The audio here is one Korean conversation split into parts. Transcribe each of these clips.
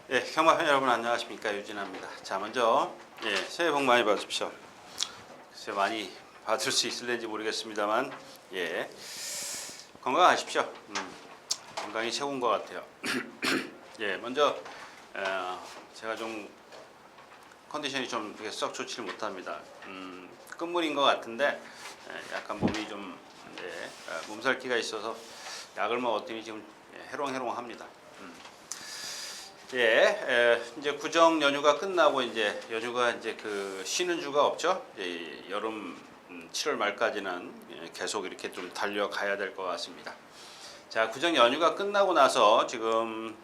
예, 경마팬 여러분 안녕하십니까, 유진아입니다. 자, 먼저 새해 복 많이 받으십시오. 글쎄 많이 받을 수 있을는지 모르겠습니다만 건강하십시오. 건강이 최고인 것 같아요. 먼저 제가 좀 컨디션이 좀 썩 좋지를 못합니다. 끝물인 것 같은데 약간 몸이 좀 몸살기가 있어서 약을 먹었더니 지금 해롱해롱합니다. 이제 구정 연휴가 끝나고 이제 연휴가 이제 그 쉬는 주가 없죠. 여름 7월 말까지는 계속 이렇게 좀 달려가야 될 것 같습니다. 자, 구정 연휴가 끝나고 나서 지금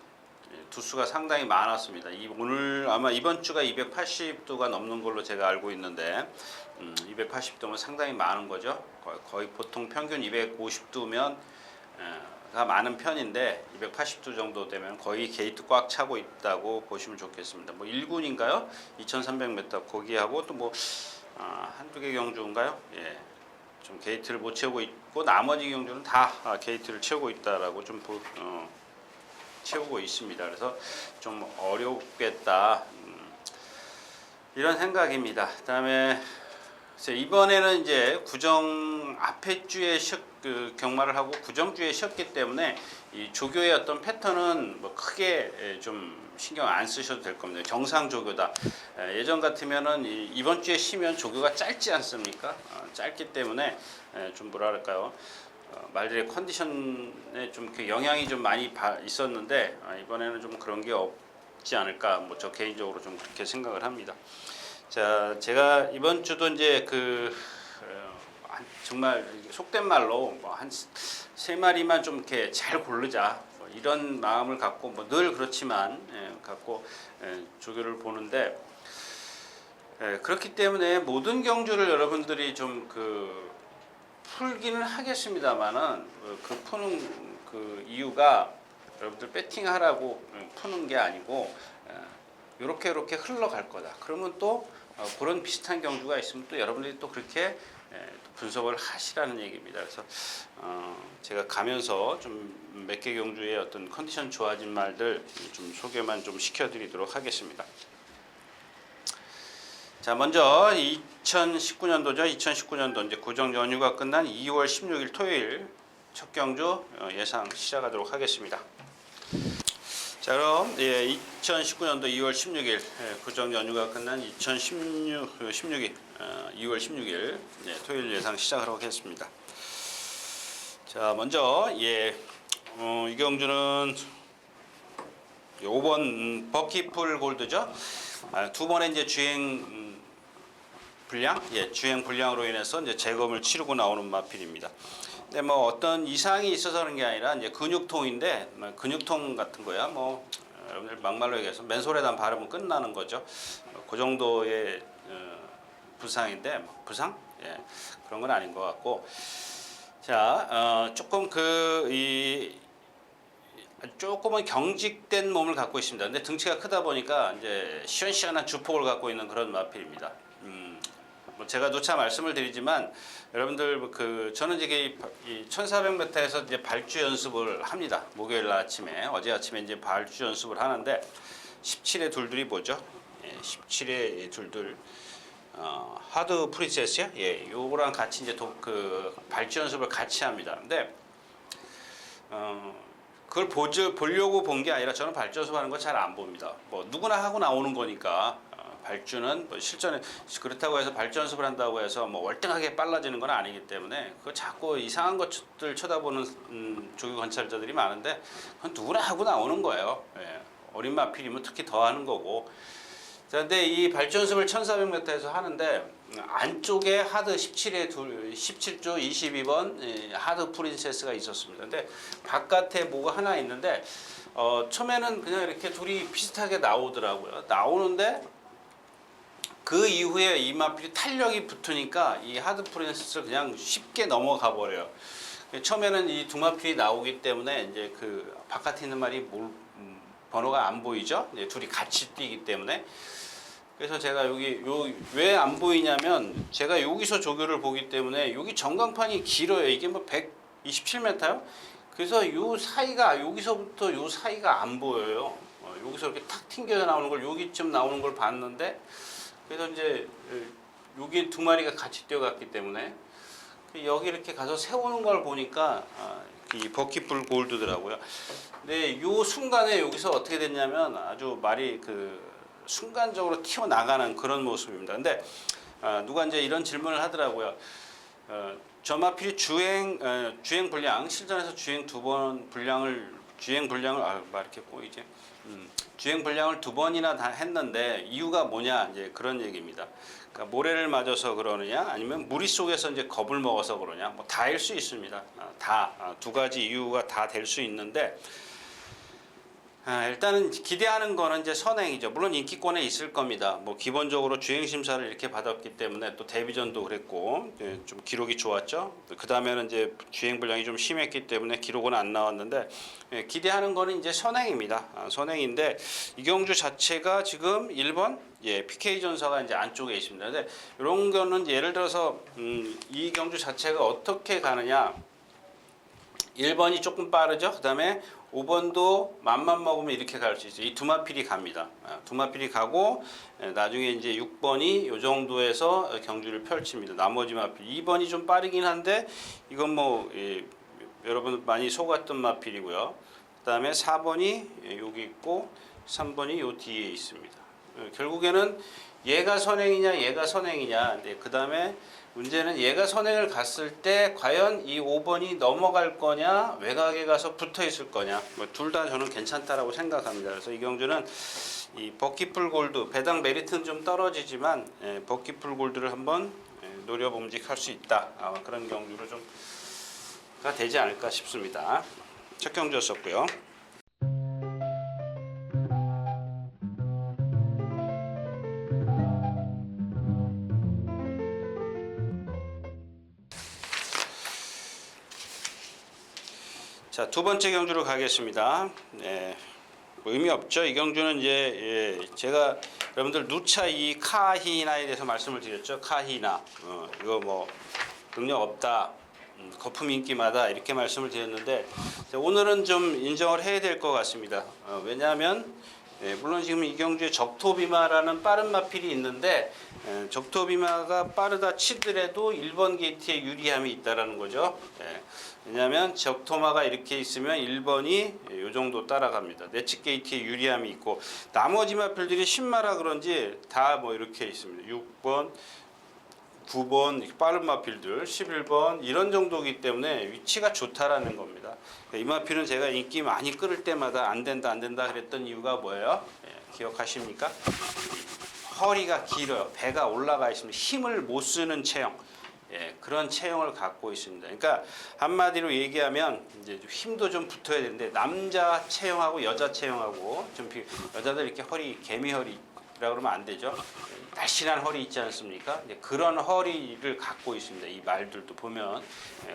두수가 상당히 많았습니다. 오늘 아마 이번 주가 280두가 넘는 걸로 제가 알고 있는데 280두면 상당히 많은 거죠. 거의 보통 평균 250두면 가 많은 편인데 280두 정도 되면 거의 게이트 꽉 차고 있다고 보시면 좋겠습니다. 뭐 1군인가요? 2300m 거기하고 또 뭐 한두 개 경주인가요? 좀 게이트를 못 채우고 있고 나머지 경주는 다 게이트를 채우고 있다라고 좀 채우고 있습니다. 그래서 좀 어렵겠다 이런 생각입니다. 그다음에 이번에는 이제 구정 앞에 주에 경마를 하고 구정주에 쉬었기 때문에 이 조교의 어떤 패턴은 뭐 크게 좀 신경 안 쓰셔도 될 겁니다. 정상 조교다. 예전 같으면은 이번 주에 쉬면 조교가 짧지 않습니까? 짧기 때문에 좀 뭐랄까요? 말들의 컨디션에 좀 영향이 좀 많이 있었는데 이번에는 좀 그런 게 없지 않을까? 뭐 저 개인적으로 좀 그렇게 생각을 합니다. 자, 제가 이번 주도 이제 정말 속된 말로 뭐 한 세 마리만 좀 이렇게 잘 고르자 뭐 이런 마음을 갖고 뭐 늘 그렇지만 갖고 조교를 보는데 그렇기 때문에 모든 경주를 여러분들이 좀 풀기는 하겠습니다만은 그 푸는 그 이유가 여러분들 배팅하라고 푸는 게 아니고 이렇게 흘러갈 거다. 그러면 또 그런 비슷한 경주가 있으면 또 여러분들이 또 그렇게 분석을 하시라는 얘기입니다. 그래서 제가 가면서 좀 몇 개 경주의 어떤 컨디션 좋아진 말들 좀 소개만 좀 시켜드리도록 하겠습니다. 자, 먼저 2019년도죠. 2019년도 이제 구정 연휴가 끝난 2월 16일 토요일 첫 경주 예상 시작하도록 하겠습니다. 자, 그럼 2019년도 2월 16일 구정 연휴가 끝난 16일 2월 16일 토요일 예상 시작하도록 하겠습니다. 자, 먼저 이 경주는 5번 버키풀 골드죠. 두 번의 이제 주행 불량으로 인해서 이제 재검을 치르고 나오는 마필입니다. 근데 뭐 어떤 이상이 있어서 그런 게 아니라 이제 근육통인데 근육통 같은 거야. 뭐 여러분들 막말로 얘기해서 맨솔에다 바르면 끝나는 거죠. 그 정도의 부상인데 부상? 그런 건 아닌 것 같고. 자, 조금 조금은 경직된 몸을 갖고 있습니다. 근데 등치가 크다 보니까 이제 시원시원한 주폭을 갖고 있는 그런 마필입니다. 뭐 제가 누차 말씀을 드리지만 여러분들 저는 이제 1400m에서 이제 발주 연습을 합니다. 목요일 아침에 어제 아침에 이제 발주 연습을 하는데 17의 둘둘이 뭐죠? 17의 둘둘 하드 프린세스요? 요거랑 같이 이제 발주 연습을 같이 합니다. 근데 그걸 보려고 본 게 아니라 저는 발주 연습하는 거 잘 안 봅니다. 뭐 누구나 하고 나오는 거니까 발주는 뭐 실전에 그렇다고 해서 발주 연습을 한다고 해서 뭐 월등하게 빨라지는 건 아니기 때문에 그거 자꾸 이상한 것들 쳐다보는 조교 관찰자들이 많은데 그건 누구나 하고 나오는 거예요. 어린 마필이면 특히 더 하는 거고. 그런데 이 발주 연습을 1400m에서 하는데 안쪽에 하드 17조 22번 하드 프린세스가 있었습니다. 근데 바깥에 뭐가 하나 있는데 처음에는 그냥 이렇게 둘이 비슷하게 나오더라고요. 나오는데 그 이후에 이 마필이 탄력이 붙으니까 이 하드 프린세스를 그냥 쉽게 넘어가 버려요. 처음에는 이 두 마필이 나오기 때문에 이제 바깥에 있는 말이 번호가 안 보이죠. 둘이 같이 뛰기 때문에. 그래서 제가 왜 안 보이냐면 제가 여기서 조교를 보기 때문에 여기 전광판이 길어요. 이게 뭐 127m요? 그래서 요 사이가 여기서부터 요 사이가 안 보여요. 여기서 이렇게 탁 튕겨져 나오는 걸 여기쯤 나오는 걸 봤는데 그래서 이제 여기 두 마리가 같이 뛰어갔기 때문에 여기 이렇게 가서 세우는 걸 보니까 이 버킷풀 골드더라고요. 근데 이 순간에 여기서 어떻게 됐냐면 아주 말이 순간적으로 튀어나가는 그런 모습입니다. 근데 누가 이제 이런 질문을 하더라고요. 저 마필이 주행 분량 실전에서 주행 분량을 이렇게 꼬이지. 주행 분량을 2번이나 다 했는데 이유가 뭐냐 이제 그런 얘기입니다. 그러니까 모래를 맞아서 그러느냐 아니면 무리 속에서 이제 겁을 먹어서 그러냐 뭐 다일 수 있습니다. 다 두 가지 이유가 다 될 수 있는데 일단은 기대하는 거는 이제 선행이죠. 물론 인기권에 있을 겁니다. 뭐 기본적으로 주행 심사를 이렇게 받았기 때문에 또 데뷔전도 그랬고 좀 기록이 좋았죠. 그 다음에는 이제 주행 분량이 좀 심했기 때문에 기록은 안 나왔는데 기대하는 거는 이제 선행입니다. 선행인데 이경주 자체가 지금 1번 PK 전사가 이제 안쪽에 있습니다. 근데 이런 거는 예를 들어서 이경주 자체가 어떻게 가느냐. 1번이 조금 빠르죠. 그 다음에 5번도 맘만 먹으면 이렇게 갈 수 있어요. 이 두 마필이 갑니다. 두 마필이 가고 나중에 이제 6번이 이 정도에서 경주를 펼칩니다. 나머지 마필 2번이 좀 빠르긴 한데 이건 뭐 여러분 많이 속았던 마필이고요. 그 다음에 4번이 여기 있고 3번이 요 뒤에 있습니다. 결국에는 얘가 선행이냐. 그 다음에 문제는 얘가 선행을 갔을 때 과연 이 5번이 넘어갈 거냐 외곽에 가서 붙어 있을 거냐 둘 다 저는 괜찮다라고 생각합니다. 그래서 이경주는 이 버킷풀 골드 배당 메리트는 좀 떨어지지만 버킷풀 골드를 한번 노려봄직할 수 있다. 그런 경주로 좀가 되지 않을까 싶습니다. 첫 경주였었고요. 자, 두 번째 경주로 가겠습니다. 뭐 의미 없죠. 이 경주는 이제 제가 여러분들 누차 이 카히나에 대해서 말씀을 드렸죠. 카히나 이거 뭐 능력 없다, 거품 인기마다 이렇게 말씀을 드렸는데 오늘은 좀 인정을 해야 될 것 같습니다. 왜냐하면 물론 지금 이 경주에 적토비마라는 빠른 마필이 있는데 적토비마가 빠르다 치더라도 1번 게이트에 유리함이 있다라는 거죠. 왜냐하면 적토마가 이렇게 있으면 1번이 이 정도 따라갑니다. 내측 게이트에 유리함이 있고 나머지 마필들이 10마라 그런지 다 뭐 이렇게 있습니다. 6번, 9번 빠른 마필들, 11번 이런 정도이기 때문에 위치가 좋다라는 겁니다. 이 마필은 제가 인기 많이 끌을 때마다 안 된다 그랬던 이유가 뭐예요? 기억하십니까? 허리가 길어요. 배가 올라가 있습니다. 힘을 못 쓰는 체형. 그런 체형을 갖고 있습니다. 그러니까 한마디로 얘기하면 이제 힘도 좀 붙어야 되는데 남자 체형하고 여자 체형하고 좀 여자들 이렇게 허리 개미 허리라 그러면 안 되죠. 날씬한 허리 있지 않습니까? 그런 허리를 갖고 있습니다. 이 말들도 보면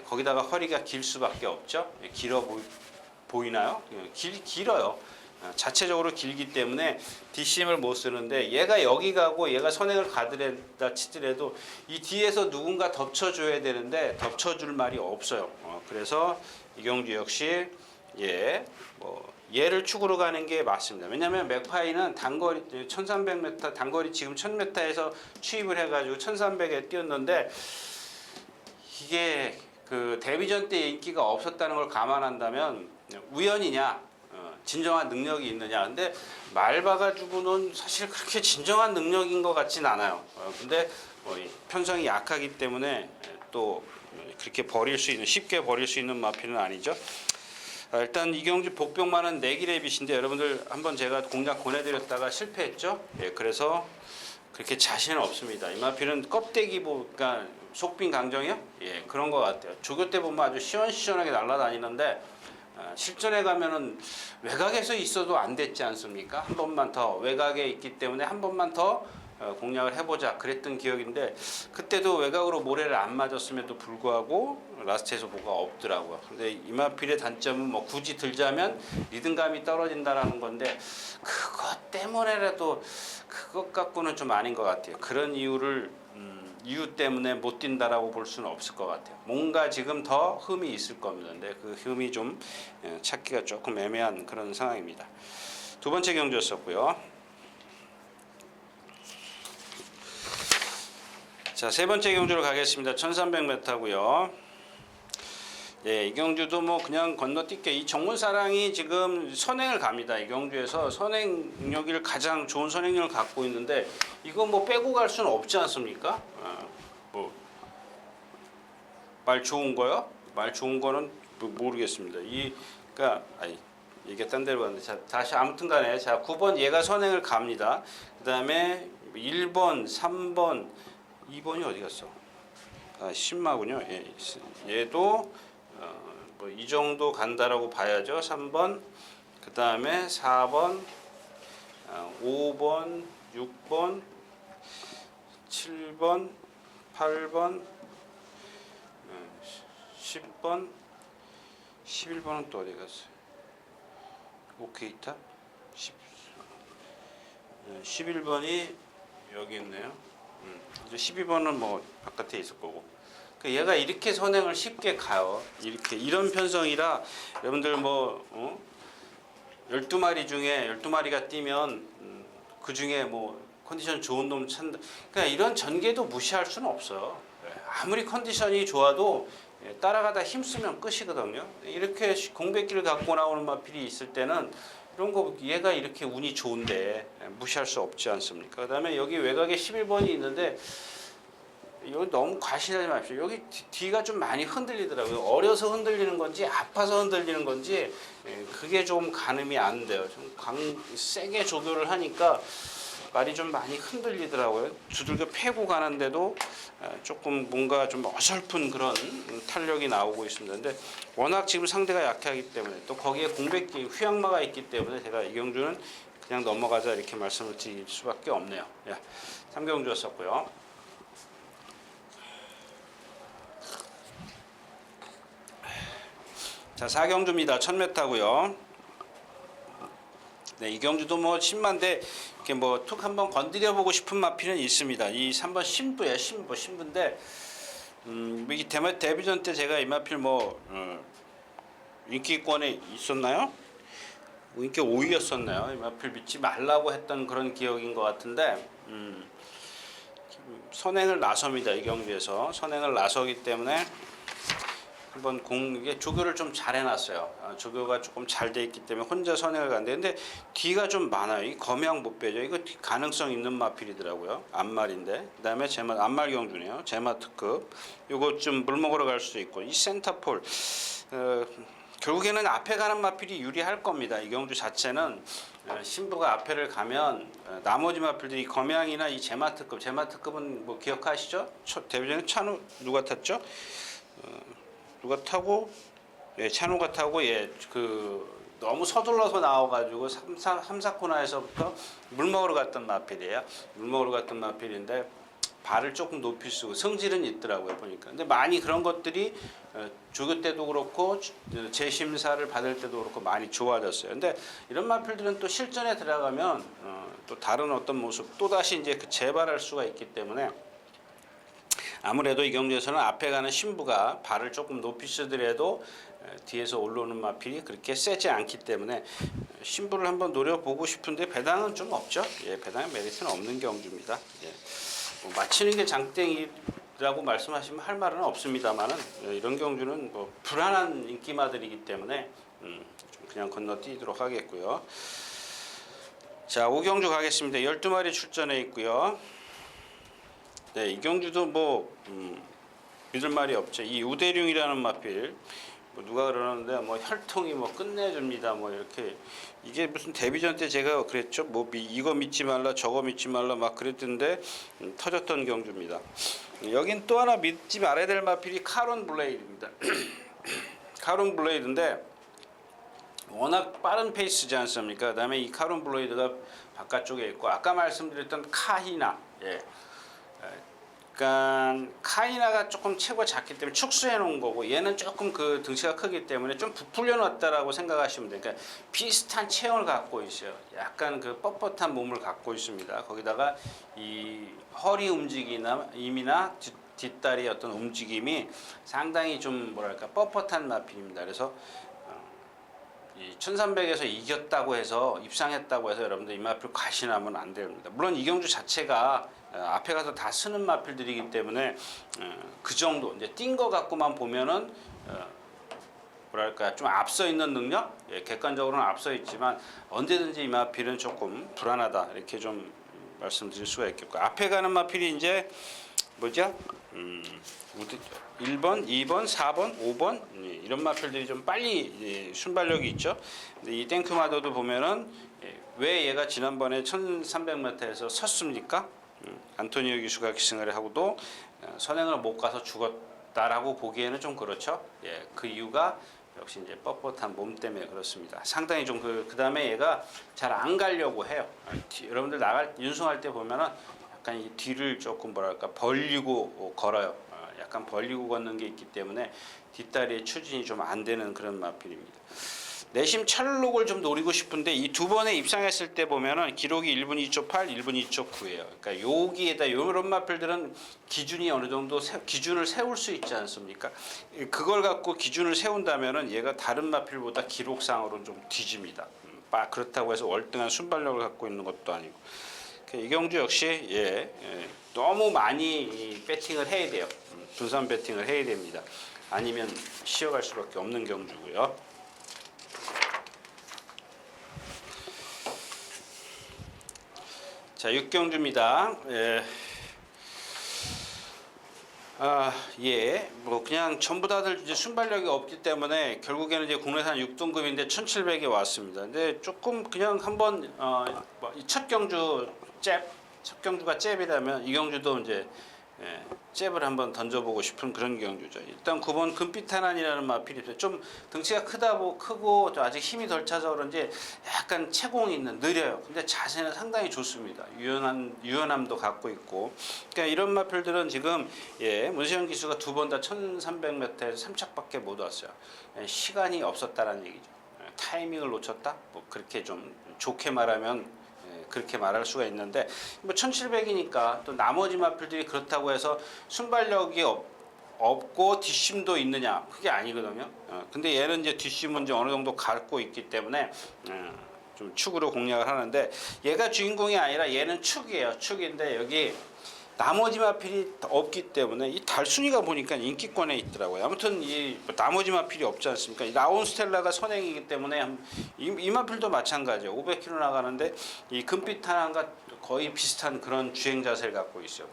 거기다가 허리가 길 수밖에 없죠. 길어 보이나요? 길어요. 자체적으로 길기 때문에 뒷심을 못 쓰는데 얘가 여기 가고 얘가 선행을 가더라다 치더라도 이 뒤에서 누군가 덮쳐줘야 되는데 덮쳐줄 말이 없어요. 그래서 이경주 역시 얘를 축으로 가는 게 맞습니다. 왜냐하면 맥파이는 단거리 1300m 단거리 지금 1000m에서 취입을 해가지고 1300에 뛰었는데 이게 그 데뷔전 때 인기가 없었다는 걸 감안한다면 우연이냐? 진정한 능력이 있느냐. 근데 말 봐가지고는 사실 그렇게 진정한 능력인 것 같진 않아요. 근데 편성이 약하기 때문에 또 그렇게 쉽게 버릴 수 있는 마필은 아니죠. 일단 이경주 복병만은 내기레빗인데 여러분들 한번 제가 공략 보내드렸다가 실패했죠. 그래서 그렇게 자신은 없습니다. 이 마필은 껍데기 그러니까 속빈 강정이요? 그런 것 같아요. 조교 때 보면 아주 시원시원하게 날아다니는데 실전에 가면은 외곽에서 있어도 안 됐지 않습니까? 한 번만 더 외곽에 있기 때문에 한 번만 더 공략을 해보자 그랬던 기억인데 그때도 외곽으로 모래를 안 맞았음에도 불구하고 라스트에서 뭐가 없더라고요. 근데 이마필의 단점은 뭐 굳이 들자면 리듬감이 떨어진다라는 건데 그것 때문에라도 그것 갖고는 좀 아닌 것 같아요. 그런 이유 때문에 못 뛴다라고 볼 수는 없을 것 같아요. 뭔가 지금 더 흠이 있을 겁니다. 근데 그 흠이 좀 찾기가 조금 애매한 그런 상황입니다. 두 번째 경주였었고요. 자, 세 번째 경주로 가겠습니다. 1300m고요. 예, 이 경주도 뭐 그냥 건너뛸게. 이 정문사랑이 지금 선행을 갑니다. 이 경주에서 선행력을 가장 좋은 선행력을 갖고 있는데 이거 뭐 빼고 갈 수는 없지 않습니까? 뭐 말 좋은 거요? 말 좋은 거는 모르겠습니다. 그러니까 이게 딴 데로 갔는데 자, 다시 아무튼간에 자 9번 얘가 선행을 갑니다. 그다음에 1번, 3번, 2번이 어디 갔어? 신마군요. 예, 얘도 뭐 이 정도 간다라고 봐야죠. 3번, 그 다음에 4번, 5번, 6번, 7번, 8번, 10번, 11번은 또 어디 갔어요? 오케이탑? 11번이 여기 있네요. 12번은 뭐 바깥에 있을 거고. 얘가 이렇게 선행을 쉽게 가요. 이런 편성이라 여러분들 뭐 12마리 중에 12마리가 뛰면 그 중에 뭐 컨디션 좋은 놈 찾는다. 그러니까 이런 전개도 무시할 수는 없어요. 아무리 컨디션이 좋아도 따라가다 힘쓰면 끝이거든요. 이렇게 공백기를 갖고 나오는 마필이 있을 때는 이런 거 얘가 이렇게 운이 좋은데 무시할 수 없지 않습니까? 그다음에 여기 외곽에 11번이 있는데 여기 너무 과신하지 마십시오. 여기 뒤가 좀 많이 흔들리더라고요. 어려서 흔들리는 건지 아파서 흔들리는 건지 그게 좀 가늠이 안 돼요. 좀 세게 조교를 하니까 말이 좀 많이 흔들리더라고요. 두들겨 패고 가는데도 조금 뭔가 좀 어설픈 그런 탄력이 나오고 있습니다. 근데 워낙 지금 상대가 약하기 때문에 또 거기에 공백기 휘황마가 있기 때문에 제가 이 경주는 그냥 넘어가자 이렇게 말씀을 드릴 수밖에 없네요. 3경주였었고요. 자, 4경주입니다. 1000m고요. 네, 이 경주도 뭐 10만대 이렇게 뭐 툭 한번 건드려 보고 싶은 마필은 있습니다. 이 3번 신부예요. 신부인데 이 데뷔전 때 제가 이 마필 뭐 인기권에 있었나요? 인기 5위였었나요? 이 마필 믿지 말라고 했던 그런 기억인 것 같은데 선행을 나섭니다. 이 경주에서 선행을 나서기 때문에 한번 이게 조교를 좀 잘 해놨어요. 조교가 조금 잘 돼 있기 때문에 혼자 선행을 가는데 근데 뒤가 좀 많아요. 이 검양 못 빼죠. 이거 가능성 있는 마필이더라고요. 앞말인데 그다음에 앞말 경주네요. 제마 특급. 요거 좀 물 먹으러 갈 수도 있고 이 센터폴 결국에는 앞에 가는 마필이 유리할 겁니다. 이 경주 자체는 신부가 앞에를 가면 나머지 마필들이 검양이나 이 제마 특급은 뭐 기억하시죠? 데뷔전에 찬우 누가 탔죠? 누가 타고 찬우가 타고 너무 서둘러서 나와가지고 3, 4코너에서부터 물 먹으러 갔던 마필이에요. 물 먹으러 갔던 마필인데 발을 조금 높이 쓰고 성질은 있더라고요 보니까. 근데 많이 그런 것들이 조교 때도 그렇고 재심사를 받을 때도 그렇고 많이 좋아졌어요. 근데 이런 마필들은 또 실전에 들어가면 또 다른 어떤 모습 또 다시 이제 재발할 수가 있기 때문에. 아무래도 이 경주에서는 앞에 가는 신부가 발을 조금 높이 쓰더라도 뒤에서 올라오는 마필이 그렇게 세지 않기 때문에 신부를 한번 노려보고 싶은데 배당은 좀 없죠. 배당의 메리트는 없는 경주입니다. 뭐 맞히는 게 장땡이라고 말씀하시면 할 말은 없습니다만은 이런 경주는 뭐 불안한 인기마들이기 때문에 좀 그냥 건너뛰도록 하겠고요. 자, 5경주 가겠습니다. 12마리 출전해 있고요. 네, 이 경주도 뭐 믿을 말이 없죠. 이 우대룡이라는 마필 뭐 누가 그러는데 뭐 혈통이 뭐 끝내줍니다. 뭐 이렇게 이게 무슨 데뷔전 때 제가 그랬죠. 뭐 이거 믿지 말라 저거 믿지 말라 막 그랬던데 터졌던 경주입니다. 여긴 또 하나 믿지 말아야 될 마필이 카론 블레이드입니다. 카론 블레이드인데 워낙 빠른 페이스지 않습니까? 그다음에 이 카론 블레이드가 바깥쪽에 있고 아까 말씀드렸던 카히나 그러니까 카이나가 조금 체구가 작기 때문에 축소해 놓은 거고 얘는 조금 그 등치가 크기 때문에 좀 부풀려 놨다라고 생각하시면 돼요. 그러니까 비슷한 체형을 갖고 있어요. 약간 그 뻣뻣한 몸을 갖고 있습니다. 거기다가 이 허리 움직임이나 뒷다리 어떤 움직임이 상당히 좀 뭐랄까 뻣뻣한 마필입니다. 그래서 이 1300에서 이겼다고 해서 입상했다고 해서 여러분들 이 마필 과신하면 안 됩니다. 물론 이경주 자체가 앞에 가서 다 쓰는 마필들이기 때문에 그 정도 이제 뛴 거 갖고만 보면은 뭐랄까 좀 앞서 있는 능력, 객관적으로는 앞서 있지만 언제든지 이 마필은 조금 불안하다 이렇게 좀 말씀드릴 수가 있겠고, 앞에 가는 마필이 이제 뭐죠? 1번, 2번, 4번, 5번 이런 마필들이 좀 빨리 순발력이 있죠. 근데 이 땡큐마더도 보면은 왜 얘가 지난번에 1300m에서 섰습니까? 안토니오 기수가 기승을 하고도 선행을 못 가서 죽었다라고 보기에는 좀 그렇죠. 예, 그 이유가 역시 이제 뻣뻣한 몸 때문에 그렇습니다. 상당히 좀 그 다음에 얘가 잘 안 가려고 해요. 여러분들 윤승할 때 보면은 약간 이 뒤를 조금 뭐랄까 벌리고 걸어요. 약간 벌리고 걷는 게 있기 때문에 뒷다리의 추진이 좀 안 되는 그런 마필입니다. 내심 찰록을 좀 노리고 싶은데 이 두 번에 입상했을 때 보면은 기록이 1분 2초 8, 1분 2초 9예요. 그러니까 여기에다 이런 마필들은 기준이 어느 정도 기준을 세울 수 있지 않습니까? 그걸 갖고 기준을 세운다면은 얘가 다른 마필보다 기록상으로는 좀 뒤집니다. 그렇다고 해서 월등한 순발력을 갖고 있는 것도 아니고. 이경주 역시 너무 많이 배팅을 해야 돼요. 분산 배팅을 해야 됩니다. 아니면 쉬어갈 수밖에 없는 경주고요. 자, 6경주입니다. 뭐 그냥 전부 다들 이제 순발력이 없기 때문에 결국에는 이제 국내산 6등급인데 1700에 왔습니다. 근데 조금 그냥 한번 첫 경주 첫 경주가 잽이라면 이 경주도 이제 잽을 한번 던져보고 싶은 그런 경주죠. 일단 9번 금빛탄환이라는 마필이 좀 등치가 크고 아직 힘이 덜 차서 그런지 약간 채공이 있는 느려요. 근데 자세는 상당히 좋습니다. 유연함도 갖고 있고. 그러니까 이런 마필들은 지금 문세영 기수가 두 번 다 1300m에서 3착밖에 못 왔어요. 시간이 없었다라는 얘기죠. 타이밍을 놓쳤다? 뭐 그렇게 좀 좋게 말하면 그렇게 말할 수가 있는데 뭐 1700이니까 또 나머지 마필들이 그렇다고 해서 순발력이 없고 뒷심도 있느냐 그게 아니거든요. 근데 얘는 이제 뒷심은 이제 어느 정도 갖고 있기 때문에 좀 축으로 공략을 하는데 얘가 주인공이 아니라 얘는 축이에요. 축인데 여기 나머지 마필이 없기 때문에 이 달순이가 보니까 인기권에 있더라고요. 아무튼 이 나머지 마필이 없지 않습니까? 이 라온 스텔라가 선행이기 때문에 이 마필도 마찬가지예요. 500km 나가는데 이 금빛 탄환과 거의 비슷한 그런 주행 자세를 갖고 있어요.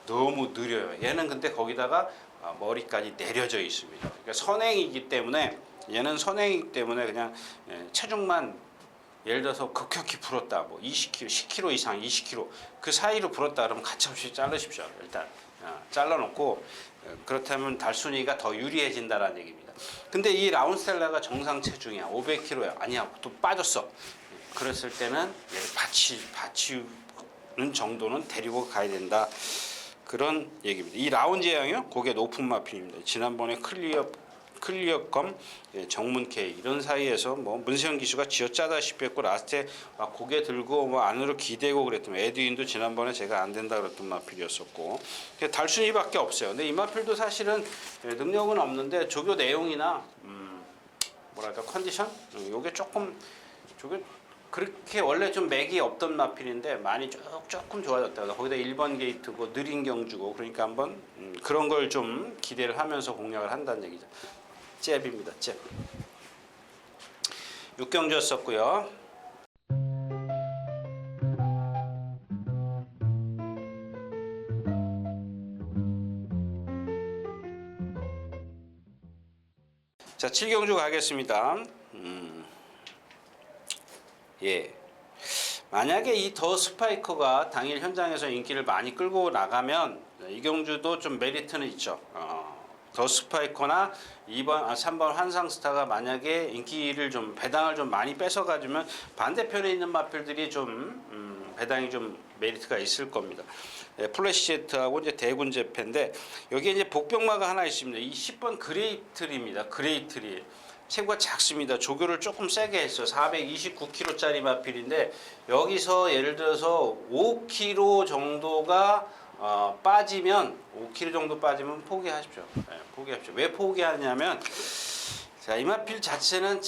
너무 느려요. 얘는 근데 거기다가 머리까지 내려져 있습니다. 그러니까 선행이기 때문에 얘는 선행이기 때문에 그냥 체중만 예를 들어서 급격히 불었다, 뭐 20kg, 10kg 이상, 20kg 그 사이로 불었다 그러면 가차없이 자르십시오. 일단 잘라놓고 그렇다면 달순이가 더 유리해진다라는 얘기입니다. 근데 이 라운스텔라가 정상 체중이야, 500kg야, 아니야, 또 빠졌어. 그랬을 때는 얘를 받치는 정도는 데리고 가야 된다. 그런 얘기입니다. 이 라운제양이요, 고개 높은 마필입니다. 지난번에 클리어검, 정문 K 이런 사이에서 뭐 문세영 기수가 쥐어짜다시피 했고 라스트에 막 고개 들고 뭐 안으로 기대고 그랬더니 에드윈도 지난번에 제가 안 된다 그랬던 마필이었었고 달순이밖에 없어요. 근데 이 마필도 사실은 능력은 없는데 조교 내용이나 뭐랄까 컨디션 요게 조금 그렇게 원래 좀 맥이 없던 마필인데 많이 조금 좋아졌다. 거기다 1번 게이트고 느린 경주고 그러니까 한번 그런 걸 좀 기대를 하면서 공략을 한다는 얘기죠. 잽입니다. 잽. 6경주였었고요. 자, 7경주 가겠습니다. 만약에 이 더 스파이커가 당일 현장에서 인기를 많이 끌고 나가면 이 경주도 좀 메리트는 있죠. 더 스파이커나 3번 환상스타가 만약에 인기를 좀 배당을 좀 많이 뺏어가지면 반대편에 있는 마필들이 좀 배당이 좀 메리트가 있을 겁니다. 플래시 제트하고 이제 대군 제패인데 여기에 이제 복병마가 하나 있습니다. 이 10번 그레이트리입니다. 그레이트리. 체구가 작습니다. 조교를 조금 세게 했어요. 429kg짜리 마필인데 여기서 예를 들어서 5kg 정도가 빠지면 5kg 정도 빠지면 포기하십시오. 포기하십시오. 왜 포기하냐면 자, 이 마필 자체는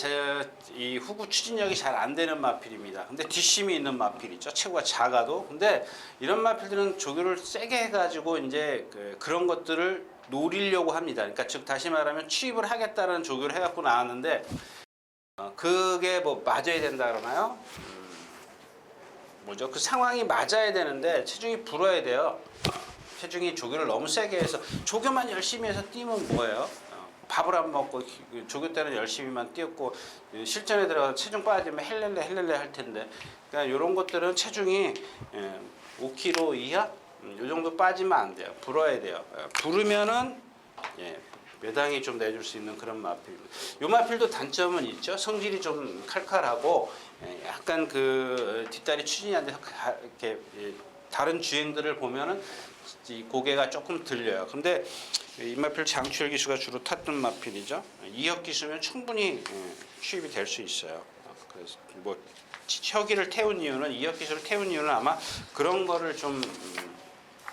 이 후구 추진력이 잘 안 되는 마필입니다. 근데 뒷심이 있는 마필이죠. 체구가 작아도. 근데 이런 마필들은 조교를 세게 해가지고 이제 그런 것들을 노리려고 합니다. 그러니까 즉 다시 말하면 취입을 하겠다는 조교를 해갖고 나왔는데 그게 뭐 맞아야 된다 그러나요? 뭐죠? 그 상황이 맞아야 되는데 체중이 불어야 돼요. 체중이 조교를 너무 세게 해서 조교만 열심히 해서 뛰면 뭐예요? 밥을 안 먹고 조교 때는 열심히만 뛰었고 실전에 들어가서 체중 빠지면 헬렐레 할 텐데 그러니까 이런 것들은 체중이 5kg 이하 이 정도 빠지면 안 돼요. 불어야 돼요. 부르면은 매당이 좀 내줄 수 있는 그런 마필입니다. 이 마필도 단점은 있죠. 성질이 좀 칼칼하고 약간 그 뒷다리 추진이 안 돼서 이렇게 다른 주행들을 보면은 이 고개가 조금 들려요. 근데 이 마필 장추열 기수가 주로 탔던 마필이죠. 2억 기수면 충분히 취입이 될 수 있어요. 그래서 뭐 혁이를 태운 이유는 2억 기수를 태운 이유는 아마 그런 거를 좀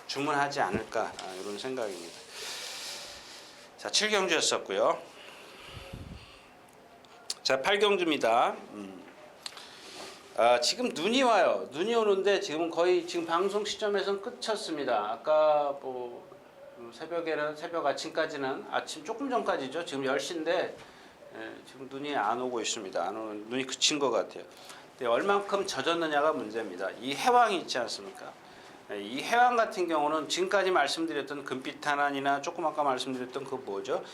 주문하지 않을까 이런 생각입니다. 자, 7경주였었고요. 자, 8경주입니다. 지금 눈이 와요. 눈이 오는데 지금은 거의 지금 방송 시점에서는 끝쳤습니다. 아까 뭐 새벽에는 새벽 아침까지는 아침 조금 전까지죠. 지금 10시인데 지금 눈이 안 오고 있습니다. 안 오는 눈이 그친 것 같아요. 근데 얼만큼 젖었느냐가 문제입니다. 이 해왕이 있지 않습니까? 이 해왕 같은 경우는 지금까지 말씀드렸던 금빛 탄환이나 조금 아까 말씀드렸던 그 뭐죠?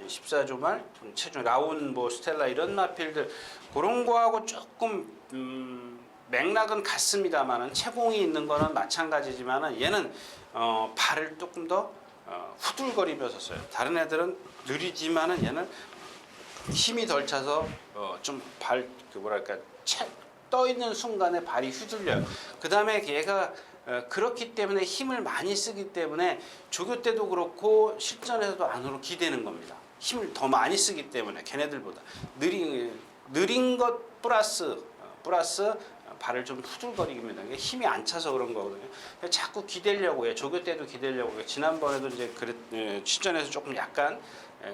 14조말, 체중, 라운, 뭐 스텔라 이런 마필들 그런 거하고 조금 맥락은 같습니다만은 채공이 있는 거는 마찬가지지만은 얘는 발을 조금 더 후들거리면서 써요. 다른 애들은 느리지만은 얘는 힘이 덜 차서 좀 뭐랄까 떠 있는 순간에 발이 휘둘려요. 그 다음에 얘가 그렇기 때문에 힘을 많이 쓰기 때문에 조교 때도 그렇고 실전에서도 안으로 기대는 겁니다. 힘을 더 많이 쓰기 때문에 걔네들보다 느린 것 플러스 발을 좀 후들거리기입니다. 힘이 안 차서 그런 거거든요. 자꾸 기대려고 해요. 조교 때도 기대려고 해요. 지난번에도 이제 실전에서 조금 약간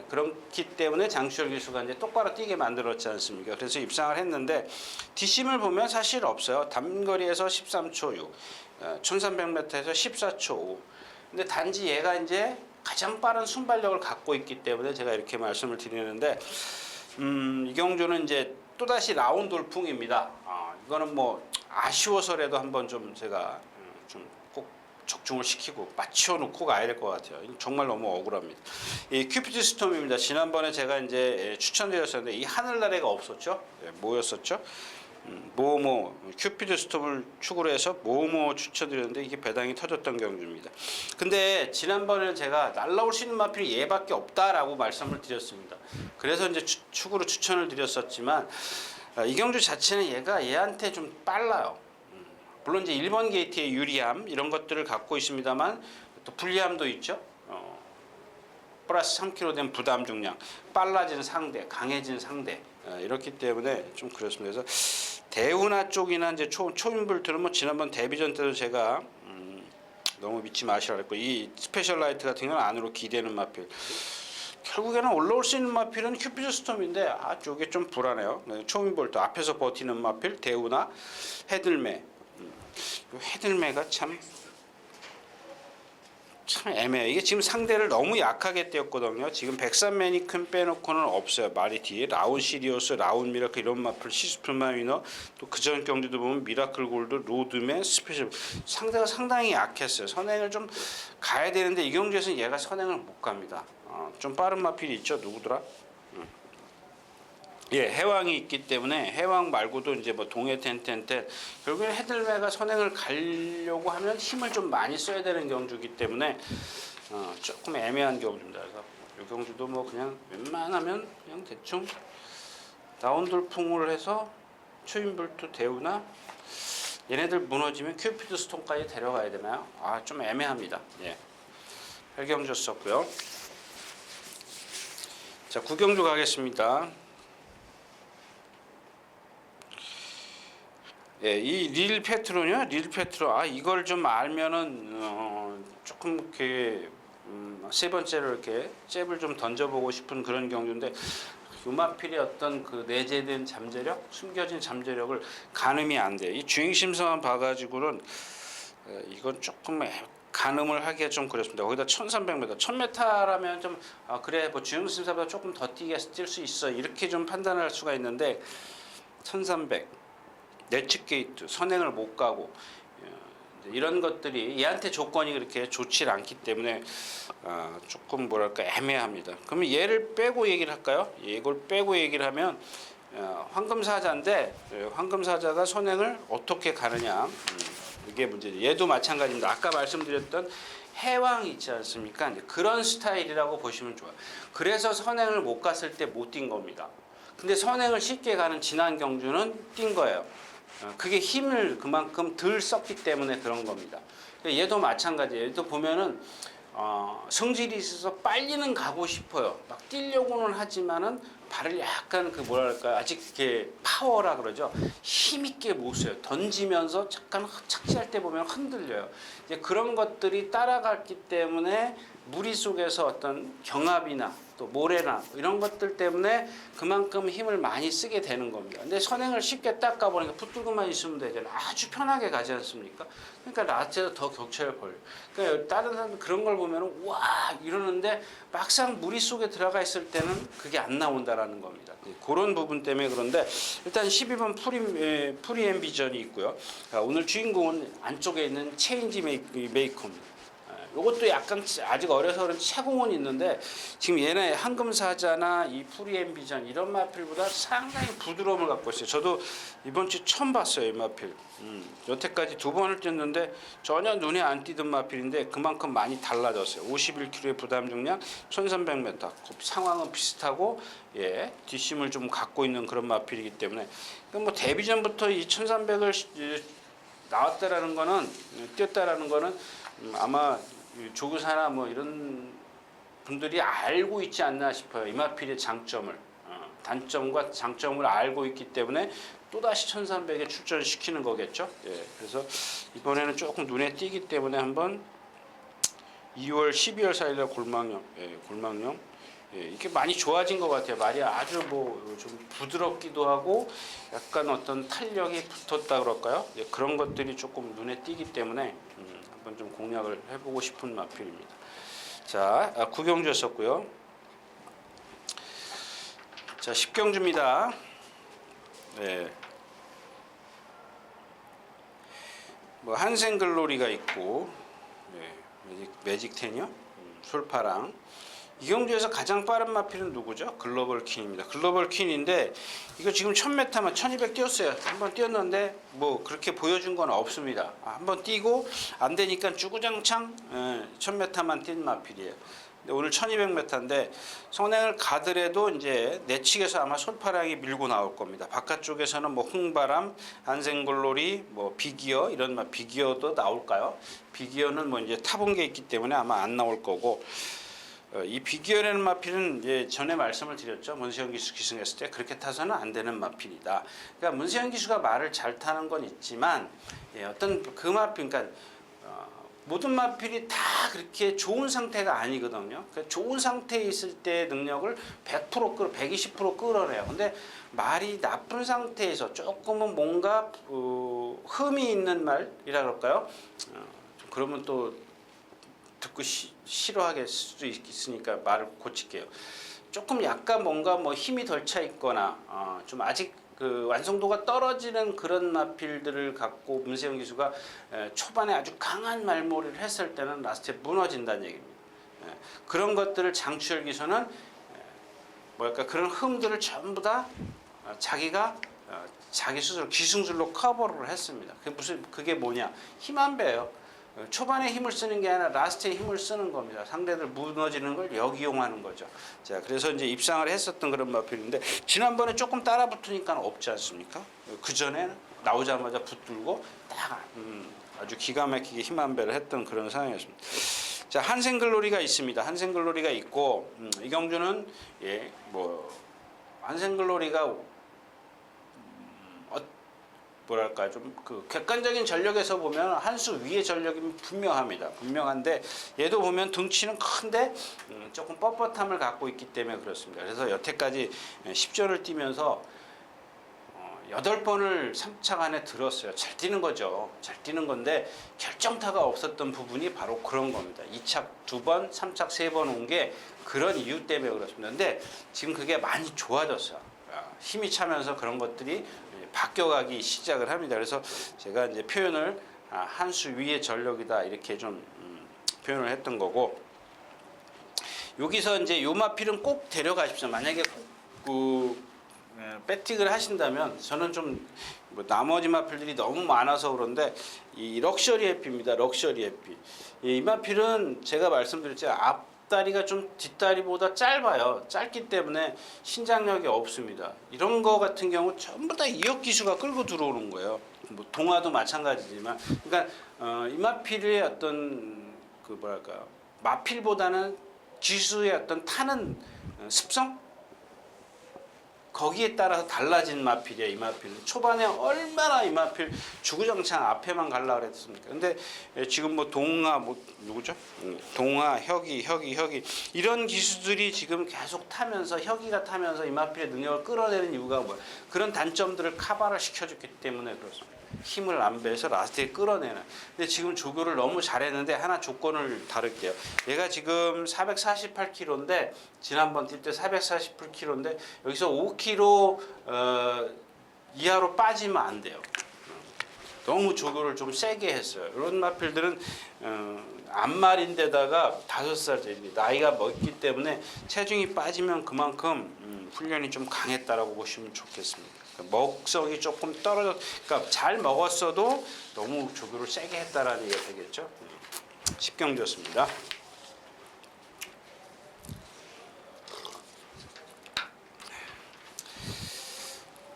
그렇기 때문에 장추열 기수가 이제 똑바로 뛰게 만들었지 않습니까? 그래서 입상을 했는데 뒷심을 보면 사실 없어요. 단거리에서 13초 6, 1300m에서 14초 5. 근데 단지 얘가 이제 가장 빠른 순발력을 갖고 있기 때문에 제가 이렇게 말씀을 드리는데 이 경주는 이제 또다시 라운 돌풍입니다. 이거는 뭐 아쉬워서라도 한번 좀 제가 좀 꼭 적중을 시키고 맞춰 놓고 가야 될 것 같아요. 정말 너무 억울합니다. 이 큐피드 스톰입니다. 지난번에 제가 이제 추천드렸었는데 이 하늘나래가 없었죠. 뭐였었죠? 큐피드 스톰을 축으로 해서 추천드렸는데 이게 배당이 터졌던 경주입니다. 근데 지난번에는 제가 날라올 수 있는 마필이 얘밖에 없다라고 말씀을 드렸습니다. 그래서 이제 축으로 추천을 드렸었지만 이 경주 자체는 얘한테 좀 빨라요. 물론 이제 1번 게이트의 유리함 이런 것들을 갖고 있습니다만 또 불리함도 있죠. 플러스 3kg 된 부담 중량, 빨라진 상대, 강해진 상대 이렇기 때문에 좀 그렇습니다. 그래서 대우나 쪽이나 이제 초인불트는 뭐 지난번 데뷔전 때도 제가 너무 믿지 마시라 그랬고 이 스페셜라이트 같은 경우는 안으로 기대는 마필. 결국에는 올라올 수 있는 마필은 큐피드 스톰인데 이게 좀 불안해요. 초인볼트 앞에서 버티는 마필 대우나 헤들메. 헤들메가 참 애매해요. 이게 지금 상대를 너무 약하게 띄었거든요. 지금 백산 매니큰 빼놓고는 없어요. 마리티, 라운 시리오스, 라운 미라클 이런 마필, 시스플만 위너 또 그전 경기도 보면 미라클 골드, 로드맨, 스페셜 상대가 상당히 약했어요. 선행을 좀 가야 되는데 이 경주에서는 얘가 선행을 못 갑니다. 좀 빠른 마필이 있죠. 누구더라? 해왕이 있기 때문에 해왕 말고도 이제 뭐 동해 텐텐텐 결국에 헤들메가 선행을 가려고 하면 힘을 좀 많이 써야 되는 경주이기 때문에 조금 애매한 경주입니다. 그래서 이 경주도 뭐 그냥 웬만하면 그냥 대충 다운 돌풍을 해서 초인불투 대우나 얘네들 무너지면 큐피드 스톤까지 데려가야 되나요? 좀 애매합니다. 8경주 썼고요. 자, 9경주 가겠습니다. 이 릴 페트로요. 릴 페트로. 이걸 좀 알면은 조금 이렇게 세 번째로 이렇게 잽을 좀 던져보고 싶은 그런 경주인데 요마필의 어떤 그 내재된 잠재력, 숨겨진 잠재력을 가늠이 안 돼요. 이 주행심사만 봐가지고는 이건 조금 가늠을 하기가 좀 그렇습니다. 거기다 1300m, 1000m라면 좀 그래 뭐 주행심사보다 조금 더 뛰게 뛸 수 있어 이렇게 좀 판단할 수가 있는데 1300 내측 게이트 선행을 못 가고 이런 것들이 얘한테 조건이 그렇게 좋지 않기 때문에 조금 뭐랄까 애매합니다. 그러면 얘를 빼고 얘기를 할까요? 이걸 빼고 얘기를 하면 황금사자인데 황금사자가 선행을 어떻게 가느냐 이게 문제죠. 얘도 마찬가지입니다. 아까 말씀드렸던 해왕이 있지 않습니까? 이제 그런 스타일이라고 보시면 좋아요. 그래서 선행을 못 갔을 때 못 뛴 겁니다. 근데 선행을 쉽게 가는 진한 경주는 뛴 거예요. 그게 힘을 그만큼 덜 썼기 때문에 그런 겁니다. 얘도 마찬가지예요. 얘도 보면은 성질이 있어서 빨리는 가고 싶어요. 막 뛰려고는 하지만은 발을 약간 그 뭐랄까 아직 이렇게 파워라 그러죠. 힘 있게 못 써요. 던지면서 잠깐 착지할 때 보면 흔들려요. 이제 그런 것들이 따라갔기 때문에 무리 속에서 어떤 경합이나 또 모래나 이런 것들 때문에 그만큼 힘을 많이 쓰게 되는 겁니다. 근데 선행을 쉽게 딱 가보니까 붙들고만 있으면 되잖아요. 아주 편하게 가지 않습니까? 그러니까 라스트에서 더 격차를 벌려요. 그러니까 다른 사람들 그런 걸 보면 와 이러는데 막상 무리 속에 들어가 있을 때는 그게 안 나온다라는 겁니다. 그런 부분 때문에 그런데 일단 12번 프리 앰비전이 있고요. 오늘 주인공은 안쪽에 있는 체인지 메이커입니다. 이것도 약간 아직 어려서 그런지 채공은 있는데 지금 얘네 황금사자나 이 프리앰비전 이런 마필보다 상당히 부드러움을 갖고 있어요. 저도 이번 주 처음 봤어요 이 마필. 여태까지 2번을 뛰었는데 전혀 눈에 안 띄던 마필인데 그만큼 많이 달라졌어요. 51kg의 부담 중량 1300m 상황은 비슷하고 뒷심을 좀 갖고 있는 그런 마필이기 때문에 뭐 데뷔전부터 이 1300을 나왔다라는 거는 뛰었다라는 거는 아마 조교사나 뭐 이런 분들이 알고 있지 않나 싶어요. 이마필의 장점을 단점과 장점을 알고 있기 때문에 또다시 1300에 출전시키는 거겠죠. 그래서 이번에는 조금 눈에 띄기 때문에 한번 2월 12월 4일날 골망령 이게 많이 좋아진 것 같아요. 말이 아주 뭐 좀 부드럽기도 하고 약간 어떤 탄력이 붙었다 그럴까요? 그런 것들이 조금 눈에 띄기 때문에 한번 좀 공략을 해보고 싶은 마필입니다. 자, 9경주였었고요. 자, 10경주입니다. 뭐 한생글로리가 있고, 매직텐이요, 솔파랑. 이 경주에서 가장 빠른 마필은 누구죠? 글로벌 퀸입니다. 글로벌 퀸인데 이거 지금 1000m만 1200 뛰었어요. 한번 뛰었는데 뭐 그렇게 보여준 건 없습니다. 한번 뛰고 안 되니까 주구장창 1000m만 뛴 마필이에요. 근데 오늘 1200m인데 선행을 가더라도 이제 내측에서 아마 솔파랑이 밀고 나올 겁니다. 바깥쪽에서는 뭐 홍바람, 안생글로리, 뭐 비기어 이런 비기어도 나올까요? 비기어는 뭐 이제 타본 게 있기 때문에 아마 안 나올 거고. 이 비기어라는 마필은 이제 전에 말씀을 드렸죠. 문세영 기수 기승했을 때 그렇게 타서는 안 되는 마필이다. 그러니까 문세영 기수가 말을 잘 타는 건 있지만 어떤 그 마필, 그러니까 모든 마필이 다 그렇게 좋은 상태가 아니거든요. 그러니까 좋은 상태에 있을 때 능력을 100% 120% 끌어내요. 근데 말이 나쁜 상태에서 조금은 뭔가 흠이 있는 말이라 그럴까요? 그러면 또 듣고 싫어하게 수도 있으니까 말을 고칠게요. 조금 약간 뭔가 뭐 힘이 덜 차 있거나 좀 아직 그 완성도가 떨어지는 그런 마필들을 갖고 문세영 기수가 초반에 아주 강한 말몰이를 했을 때는 라스트에 무너진다는 얘기입니다. 그런 것들을 장추열 기수는 뭐랄까 그런 흠들을 전부 다 자기가 자기 스스로 기승술로 커버를 했습니다. 그게 뭐냐? 힘 안 배요. 초반에 힘을 쓰는 게 아니라 라스트에 힘을 쓰는 겁니다. 상대들 무너지는 걸 역이용하는 거죠. 자, 그래서 이제 입상을 했었던 그런 마필인데 지난번에 조금 따라 붙으니까 없지 않습니까? 그 전에 나오자마자 붙들고 딱 아주 기가 막히게 힘 안 배를 했던 그런 상황이었습니다. 자, 한생글로리가 있습니다. 한생글로리가 있고 이 경주는 한생글로리가 뭐랄까 좀 그 객관적인 전력에서 보면 한 수 위의 전력이 분명합니다. 분명한데 얘도 보면 등치는 큰데 조금 뻣뻣함을 갖고 있기 때문에 그렇습니다. 그래서 여태까지 10전을 뛰면서 8번을 3착 안에 들었어요. 잘 뛰는 거죠. 잘 뛰는 건데 결정타가 없었던 부분이 바로 그런 겁니다. 2착 2번, 3착 3번 온 게 그런 이유 때문에 그렇습니다. 근데 지금 그게 많이 좋아졌어요. 힘이 차면서 그런 것들이 바뀌어가기 시작을 합니다. 그래서 제가 이제 표현을 한 수 위의 전력이다 이렇게 좀 표현을 했던 거고, 여기서 이제 요 마필은 꼭 데려가십시오. 만약에 그 배팅을 하신다면, 저는 좀 뭐 나머지 마필들이 너무 많아서 그런데 이 럭셔리 해피입니다. 럭셔리 해피. 이 마필은 제가 말씀드렸죠. 앞다리가 좀 뒷다리보다 짧아요. 짧기 때문에 신장력이 없습니다. 이런 거 같은 경우 전부 다 이역 기수가 끌고 들어오는 거예요. 뭐 동화도 마찬가지지만, 그러니까 이 마필의 어떤 그 뭐랄까 마필보다는 기수의 어떤 타는 습성, 거기에 따라서 달라진 마필이에요. 이 마필은 초반에 얼마나 이 마필 주구장창 앞에만 갈라 그랬습니까? 근데 지금 뭐 동하 뭐 누구죠? 동하, 혁이 이런 기수들이 지금 계속 타면서, 혁이가 타면서 이 마필의 능력을 끌어내는 이유가 뭐야? 그런 단점들을 커버를 시켜줬기 때문에 그렇습니다. 힘을 안 빼서 라스트에 끌어내는. 근데 지금 조교를 너무 잘했는데 하나 조건을 다룰게요. 얘가 지금 448kg인데 지난번 뛸 때 448kg인데 여기서 5kg 이하로 빠지면 안 돼요. 너무 조교를 좀 세게 했어요. 이런 마필들은 안말인데다가 5살짜리 나이가 먹기 때문에 체중이 빠지면 그만큼 훈련이 좀 강했다라고 보시면 좋겠습니다. 먹성이 조금 떨어졌, 그러니까 잘 먹었어도 너무 조교를 세게 했다라는 얘기가 되겠죠. 10경주였습니다.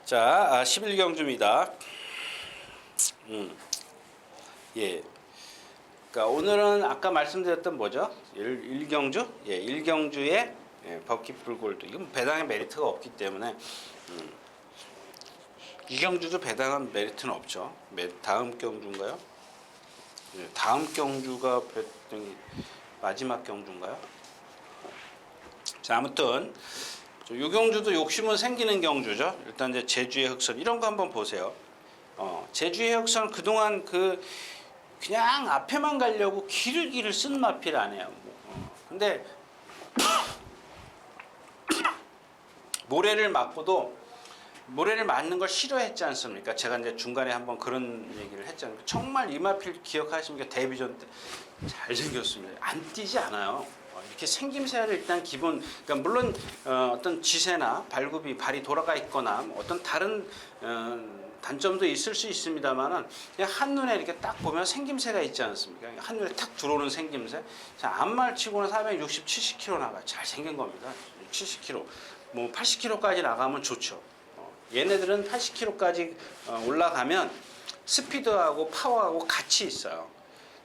자, 11경주입니다. 예. 그러니까 오늘은 아까 말씀드렸던 뭐죠? 1경주? 예, 1경주에 버킷 풀골드. 이건 배당의 메리트가 없기 때문에 2경주도 배당한 메리트는 없죠. 다음 경주인가요? 예, 다음 경주가 마지막 경주인가요? 자, 아무튼 요 경주도 욕심은 생기는 경주죠. 일단 이제 제주의 흑선 이런 거 한번 보세요. 제주의 흑선 그동안 그냥 앞에만 가려고 길을 쓴 마필 안 해요. 근데 모래를 맞고도 모래를 맞는 걸 싫어했지 않습니까? 제가 이제 중간에 한번 그런 얘기를 했잖아요. 정말 이 마필 기억하십니까? 데뷔전 때 잘생겼습니다. 안 뛰지 않아요. 이렇게 생김새를 일단 기본, 그러니까 물론 어떤 지세나 발굽이 발이 돌아가 있거나 어떤 다른 단점도 있을 수 있습니다만은 그냥 한눈에 이렇게 딱 보면 생김새가 있지 않습니까? 한눈에 탁 들어오는 생김새. 자, 안말치고는 460, 70kg 나가. 잘생긴 겁니다. 70kg. 뭐 80kg까지 나가면 좋죠. 얘네들은 80kg까지 올라가면 스피드하고 파워하고 같이 있어요.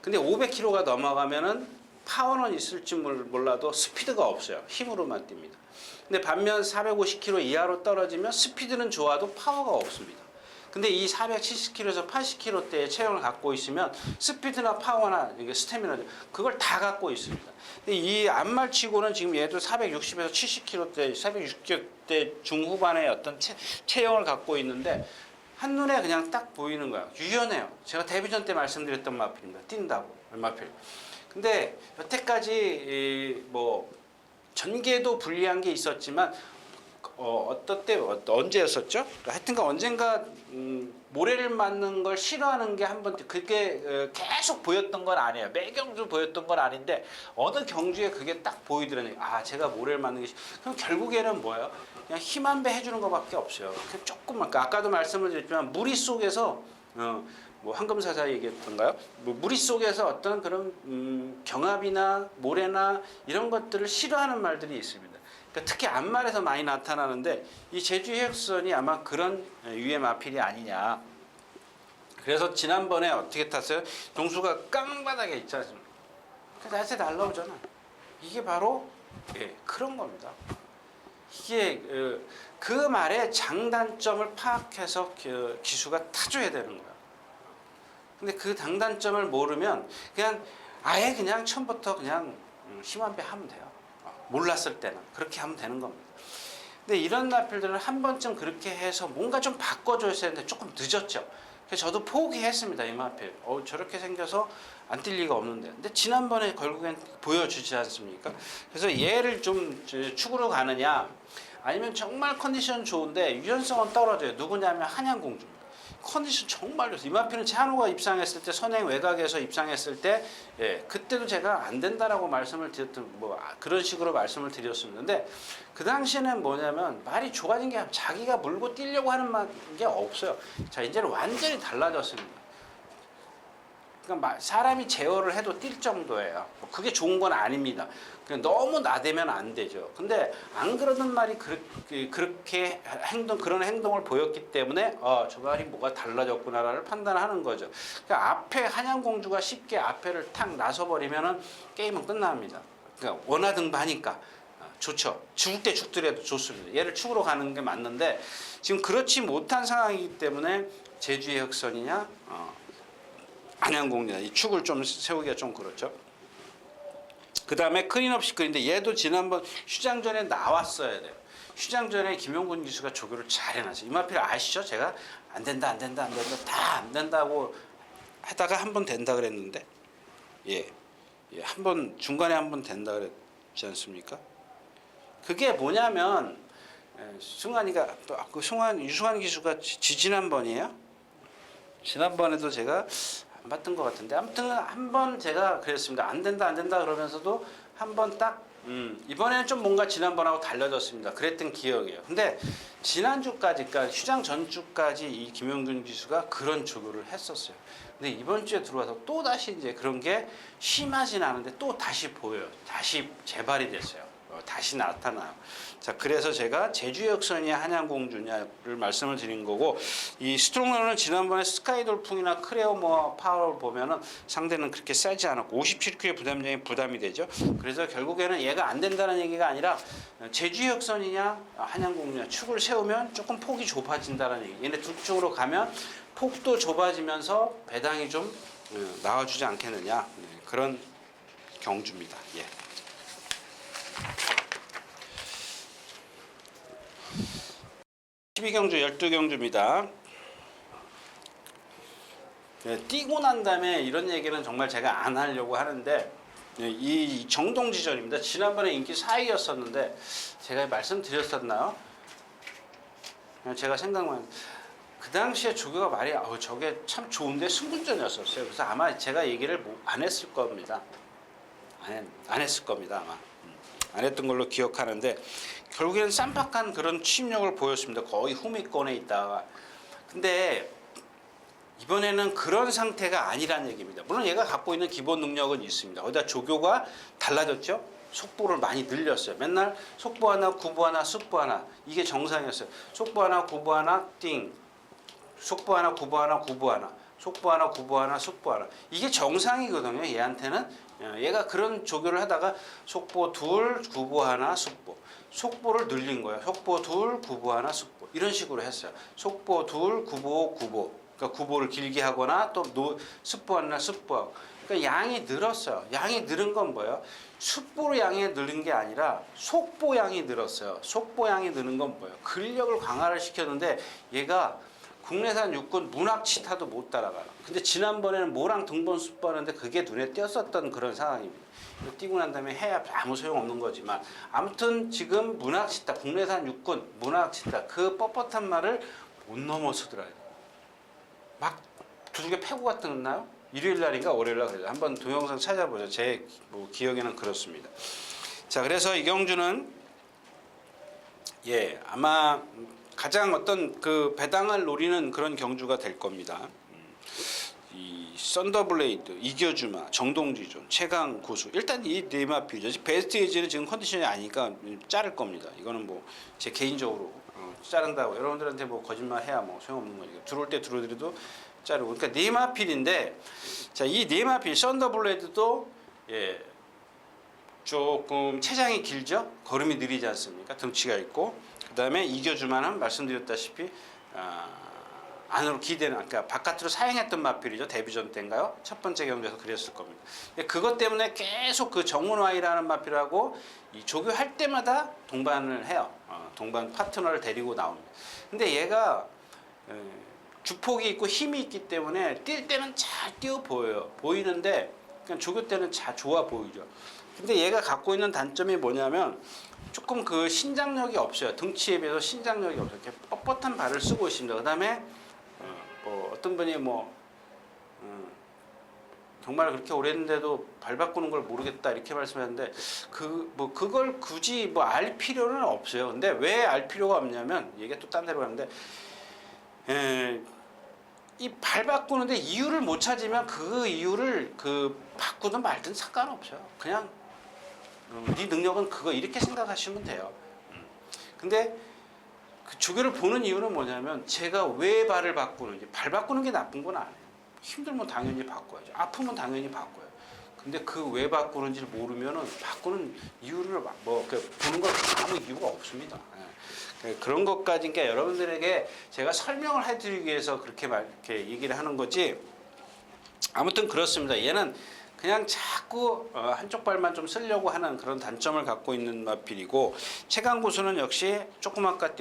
근데 500kg가 넘어가면은 파워는 있을지 몰라도 스피드가 없어요. 힘으로만 뜁니다. 근데 반면 450kg 이하로 떨어지면 스피드는 좋아도 파워가 없습니다. 근데 이 470kg에서 80kg대의 체형을 갖고 있으면 스피드나 파워나 스태미나 그걸 다 갖고 있습니다. 근데 이 안말치고는 지금 얘도 460에서 70kg대, 460kg대 중후반의 어떤 체형을 갖고 있는데 한눈에 그냥 딱 보이는 거야. 유연해요. 제가 데뷔전 때 말씀드렸던 마필입니다. 뛴다고 마필. 근데 여태까지 뭐 전개도 불리한 게 있었지만 어떤 때 언제였었죠? 하여튼간 언젠가 모래를 맞는 걸 싫어하는 게 한 번 그게 계속 보였던 건 아니에요. 매 경주 보였던 건 아닌데 어느 경주에 그게 딱 보이더라고요. 아, 제가 모래를 맞는 게 그럼 결국에는 뭐예요? 그냥 힘 한 배 해주는 것밖에 없어요. 조금만. 아까도 말씀을 드렸지만 무리 속에서 뭐 황금사자 얘기했던가요? 뭐 무리 속에서 어떤 그런 경합이나 모래나 이런 것들을 싫어하는 말들이 있습니다. 그러니까 특히 앞말에서 많이 나타나는데 이 제주 해역선이 아마 그런 유의 마필이 아니냐. 그래서 지난번에 어떻게 탔어요? 동수가 깡바닥에 있지 않습니까? 낮에 날라오잖아. 이게 바로 그런 겁니다. 이게 그 말의 장단점을 파악해서 기수가 타줘야 되는 거야. 근데 그 장단점을 모르면 그냥 아예 그냥 처음부터 그냥 힘한 배 하면 돼요. 몰랐을 때는 그렇게 하면 되는 겁니다. 근데 이런 마필들은 한 번쯤 그렇게 해서 뭔가 좀 바꿔줘야 되는데 조금 늦었죠. 그래서 저도 포기했습니다. 이 마필. 저렇게 생겨서 안 뛸 리가 없는데. 근데 지난번에 결국엔 보여주지 않습니까? 그래서 얘를 좀 축으로 가느냐 아니면 정말 컨디션 좋은데 유연성은 떨어져요. 누구냐면 한양공주입니다. 컨디션 정말 좋습니다. 이마피는 차노가 입상했을 때 선행 외곽에서 입상했을 때 그때도 제가 안 된다라고 말씀을 드렸던 그런 식으로 말씀을 드렸습니다. 근데 그 당시에는 뭐냐면 말이 좋아진 게 자기가 물고 뛰려고 하는 게 없어요. 자 이제는 완전히 달라졌습니다. 그러니까 사람이 제어를 해도 뛸 정도예요. 그게 좋은 건 아닙니다. 너무 나대면 안 되죠. 근데 안 그러던 말이 그렇게 그런 행동을 보였기 때문에 저 말이 뭐가 달라졌구나를 판단하는 거죠. 그러니까 앞에 한양공주가 쉽게 앞에를 탁 나서버리면은 게임은 끝납니다. 그러니까 원하등반이니까 좋죠. 죽을 때 죽더라도 좋습니다. 얘를 축으로 가는 게 맞는데 지금 그렇지 못한 상황이기 때문에 제주의 흑선이냐 한양공주냐 이 축을 좀 세우기가 좀 그렇죠. 그 다음에 클린업 시클인데 얘도 지난번 휴장전에 나왔어야 돼요. 휴장전에 김용군 기수가 조교를 잘 해놨어요. 이마필 아시죠? 제가 안 된다 다 안 된다고 하다가 한 번 된다 그랬는데 한 번 중간에 한 번 된다 그랬지 않습니까? 그게 뭐냐면 승환이가 그 유승환 기수가 지난번이에요. 지난번에도 제가 안 봤던 것 같은데 아무튼 한 번 제가 그랬습니다. 안 된다 그러면서도 한 번 딱 이번에는 좀 뭔가 지난번하고 달라졌습니다. 그랬던 기억이에요. 근데 지난주까지 그러니까 휴장 전주까지 이 김용균 기수가 그런 조교를 했었어요. 근데 이번 주에 들어와서 또 다시 이제 그런 게 심하진 않은데 또 다시 보여요. 다시 재발이 됐어요. 다시 나타나요. 자, 그래서 제가 제주의 흑선이냐 한양공주냐를 말씀을 드린 거고 이 스트롱러는 지난번에 스카이돌풍이나 크레오모어 파워를 보면은 상대는 그렇게 세지 않았고 57kg의 부담량이 부담이 되죠. 그래서 결국에는 얘가 안 된다는 얘기가 아니라 제주의 흑선이냐 한양공주냐 축을 세우면 조금 폭이 좁아진다는 얘기. 얘네 둘 쪽으로 가면 폭도 좁아지면서 배당이 좀 나와주지 않겠느냐 그런 경주입니다. 예. 12경주 12경주입니다. 뛰고 난 다음에 이런 얘기는 정말 제가 안 하려고 하는데 이 정동지전입니다. 지난번에 인기 4위였었는데 제가 말씀드렸었나요? 제가 생각만 그 당시에 조교가 말이 저게 참 좋은데 승분전이었었어요. 그래서 아마 제가 얘기를 안 했을 겁니다. 안 했을 겁니다 아마. 안 했던 걸로 기억하는데 결국에는 쌈박한 그런 취임력을 보였습니다. 거의 후미권에 있다가. 근데 이번에는 그런 상태가 아니란 얘기입니다. 물론 얘가 갖고 있는 기본 능력은 있습니다. 거기다 조교가 달라졌죠. 속보를 많이 늘렸어요. 맨날 속보 하나, 구보 하나, 숙보 하나 이게 정상이었어요. 속보 하나, 구보 하나, 띵. 속보 하나, 구보 하나, 구보 하나. 속보 하나, 구보 하나, 숙보 하나. 이게 정상이거든요. 얘한테는. 얘가 그런 조교를 하다가 속보 둘, 구보 하나, 숙보. 속보를 늘린 거예요. 속보 둘, 구보 하나, 숙보. 이런 식으로 했어요. 속보 둘, 구보, 구보. 그러니까 구보를 길게 하거나 또 숙보 하나, 숙보하고. 그러니까 양이 늘었어요. 양이 늘은 건 뭐예요? 숙보 양이 늘은 게 아니라 속보 양이 늘었어요. 속보 양이 느는 건 뭐예요? 근력을 강화를 시켰는데 얘가 국내산 육군 문학치타도 못 따라가요. 근데 지난번에는 모랑 등본 숙보하는데 그게 눈에 띄었었던 그런 상황입니다. 뛰고 난 다음에 해야 아무 소용없는 거지만 아무튼 지금 문학치타 국내산 육군 문학치타 그 뻣뻣한 말을 못 넘어서더라고요. 막 두들겨 패고 갔나요? 일요일 날인가 월요일 날 그래요. 한번 동영상 찾아보죠. 제 기억에는 그렇습니다. 자, 그래서 이경주는 아마 가장 어떤 그 배당을 노리는 그런 경주가 될 겁니다. 이 썬더블레이드, 이겨주마, 정동지존, 최강 고수. 일단 이 네 마필이죠. 베스트 에이지는 지금 컨디션이 아니니까 자를 겁니다. 이거는 뭐 제 개인적으로 자른다고 여러분들한테 뭐 거짓말 해야 뭐 소용없는 거니까 들어올 때 들어오더라도 자르고. 그러니까 네 마필인데 자, 이 네 마필 썬더블레이드도 조금 체장이 길죠. 걸음이 느리지 않습니까? 덩치가 있고 그 다음에 이겨주만한 말씀드렸다시피 안으로 기대는 그러니까 바깥으로 사용했던 마필이죠. 데뷔전 때인가요? 첫 번째 경기에서 그랬을 겁니다. 근데 그것 때문에 계속 그 정문화이라는 마필하고 이 조교할 때마다 동반을 해요. 동반 파트너를 데리고 나옵니다. 근데 얘가 주폭이 있고 힘이 있기 때문에 뛸 때는 잘 뛰어 보여요. 보이는데 그냥 조교 때는 잘 좋아 보이죠. 근데 얘가 갖고 있는 단점이 뭐냐면 조금 그 신장력이 없어요. 등치에 비해서 신장력이 없어요. 이렇게 뻣뻣한 발을 쓰고 있습니다. 그 다음에 뭐 어떤 분이 정말 그렇게 오래 했는데도 발 바꾸는 걸 모르겠다 이렇게 말씀하셨는데 그걸 굳이 알 필요는 없어요. 근데 왜 알 필요가 없냐면 얘가 또 딴 데로 가는데 이 발 바꾸는데 이유를 못 찾으면 그 이유를 바꾸든 말든 상관없어요. 그냥 네 능력은 그거 이렇게 생각하시면 돼요. 근데 그 조교를 보는 이유는 뭐냐면 제가 왜 발을 바꾸는지. 발 바꾸는 게 나쁜 건 아니에요. 힘들면 당연히 바꿔야죠. 아프면 당연히 바꿔요. 근데 그 왜 바꾸는지를 모르면은 바꾸는 이유를 보는 건 아무 이유가 없습니다. 그런 것까지 그러니까 여러분들에게 제가 설명을 해드리기 위해서 이렇게 얘기를 하는 거지. 아무튼 그렇습니다. 얘는 그냥 자꾸 한쪽 발만 좀 쓰려고 하는 그런 단점을 갖고 있는 마필이고, 최강고수는 역시 조금 아까